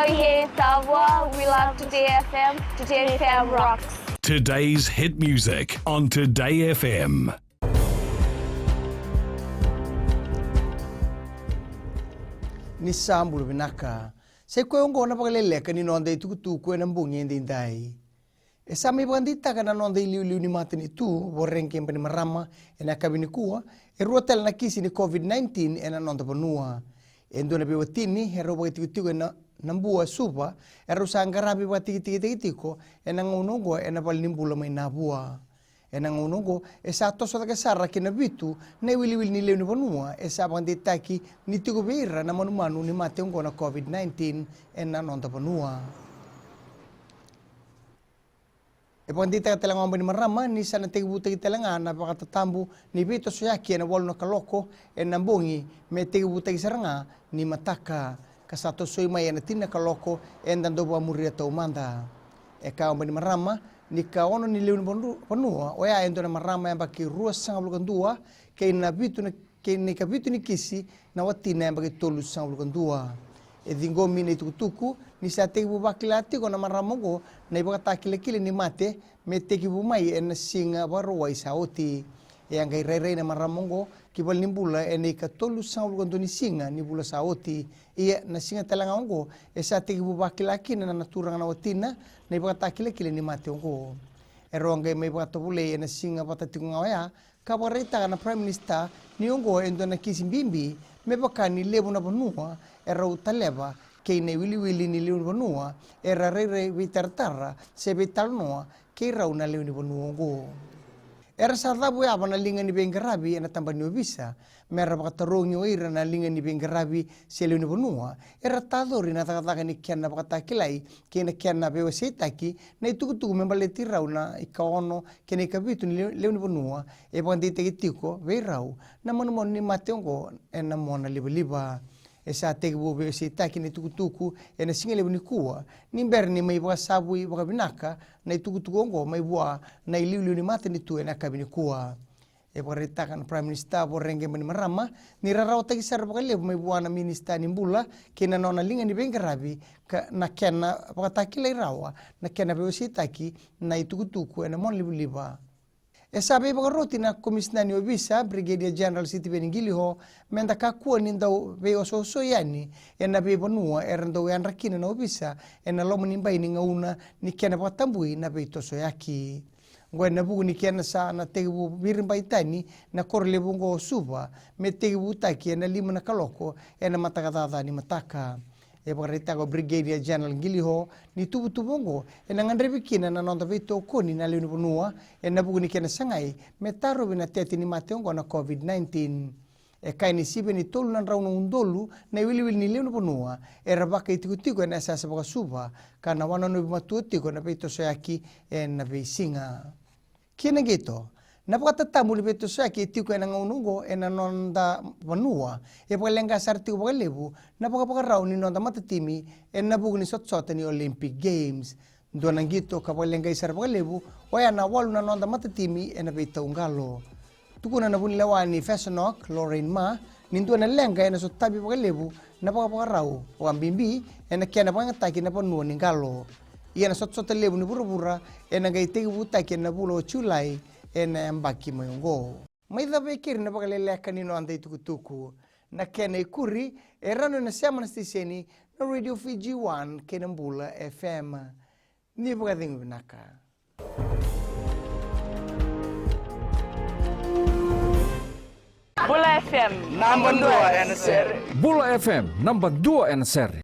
yeah, savoir. We love Today FM. Today FM rocks. Today's hit music on Today FM. Ni sambulu binaka. Se kwe ongo na Vakaleleka ni nonde tukutu kwe na mbungi ndindai. E sami bandita kana nonde liu ni matini tu borrenke mbani marama ena kabini kuwa e ruotel na kisi ni COVID-19 ena nonde panua. Endo na bewatini hero bagitikutu na nambua supa ero sangarabi batikitiko ena ngunungo ena palnimbula may nabua. Ena ngunungo esa toso da kasara kina bitu na wili ni leo ni panua esa bandita ki ni tikubira na manumanu ni mate ongo na COVID-19 ena nonde panua. E pandita talangan ba ni marama ni sana tigibuta talangan napakatatambu ni bito soyaki na walo na kaloko e nambungi me tigibuta saranga ni mataka kasato soy may na tina kaloko e ndando ba muria to manda e ka ba ni marama ni ka ono ni leun panua o ya endo na marama ya baki ruas sang bulkandua ke na bito na ke ni ka bito ni kisi na watina ya baki tolu sang bulkandua e dingo mini tukutuku ni sa tegibu bakilati ko na maramongo na ibaka takile ni mate me tegibu mai en singa barua isaoti e angai rere na maramongo kibal nimbula en ka tolu saul gondo ni singa ni bula saoti e na singa talanga ongo e sa tegibu bakilaki na naturanga na watina na ibaka takile ni mate ongo e ronga me ibaka tobule en singa patatinga ya kabarita na prime minister ni ongo endo na kisimbimbi me baka ni lebu na panua era utaleba ke ne wili ni lebu panua era rere vitartara se vitalnoa ke rauna lebu ni panua go era sardabu ya bana linga ni bengarabi na tamba ni obisa mera baka tarongi ira na linga ni bengarabi se lebu ni panua era tadori na takataka ni kiana baka takilai ke na kiana bewe setaki na itukutuku membaleti rauna ikaono ke ne kabitu ni lebu ni panua e bandite kitiko ve rau na mono ni mateongo na mona liba e sa tegibu be setaki ni tukutuku e na singele ni kuwa ni berni mai bwa sabu i bwa binaka na tukutuku ngo mai bwa na iliu ni mate ni tu na kabini kuwa e bwa retakan prime minister bo renge mani marama ni rarau tagi sar bwa le mai bwa na minister ni mbula ke na nona linga ni bengarabi na kena bwa takile rawa na kena be setaki na tukutuku na mon liba e sabe ba roti na komisna ni obisa brigadier general city beningiliho menda kakua ni ndau be oso yani e na be bonua e rando ya rakina na obisa e na lomo ni mbai ni ngauna ni kena patambui na be toso yaki ngwe na bugu ni kena sa na tebu birimbai tani na korle bungo suba me tebu taki na lima na kaloko e na matakata ni mataka e barita ko brigadier general Giliho ni tubu-tubongo e nangandre bikina na nonda vito koni na linu bunua e nabuguni kena sangai metaro bina teti ni mateongo na COVID-19 e kai ni sibe ni tolu nan rauna undolu na wili ni linu bunua e rabaka itikutiko na sasa baka suba kana wana no bimatuotiko na vito soyaki e na beisinga kina gito napakatatamu li beto sa ki tiko na ngunungo e na nonda panua e pagalenga sarti ko pagalebu napakapakaraw ni nonda matatimi e nabugo ni sotsota ni Olympic Games do nangito kapagalenga isar pagalebu o ya na walu na nonda matatimi e na beta ungalo tukuna na bunilawani Fashionok Lorraine Ma nindo na lenga e na sotabi pagalebu napakapakaraw o ambimbi e na kiana pangataki na panua ni ngalo iya na sotsota lebu ni burubura e na gaitegi butaki na bulo chulai ena mbaki mayongo mai da bekir na Vakaleleka ni no andai tukutuku na kena ikuri erano na sema stiseni na Radio Fiji 1 Kenambula FM ni bagading binaka Bula FM Number 2 NSR. Bula FM number 2 NSR.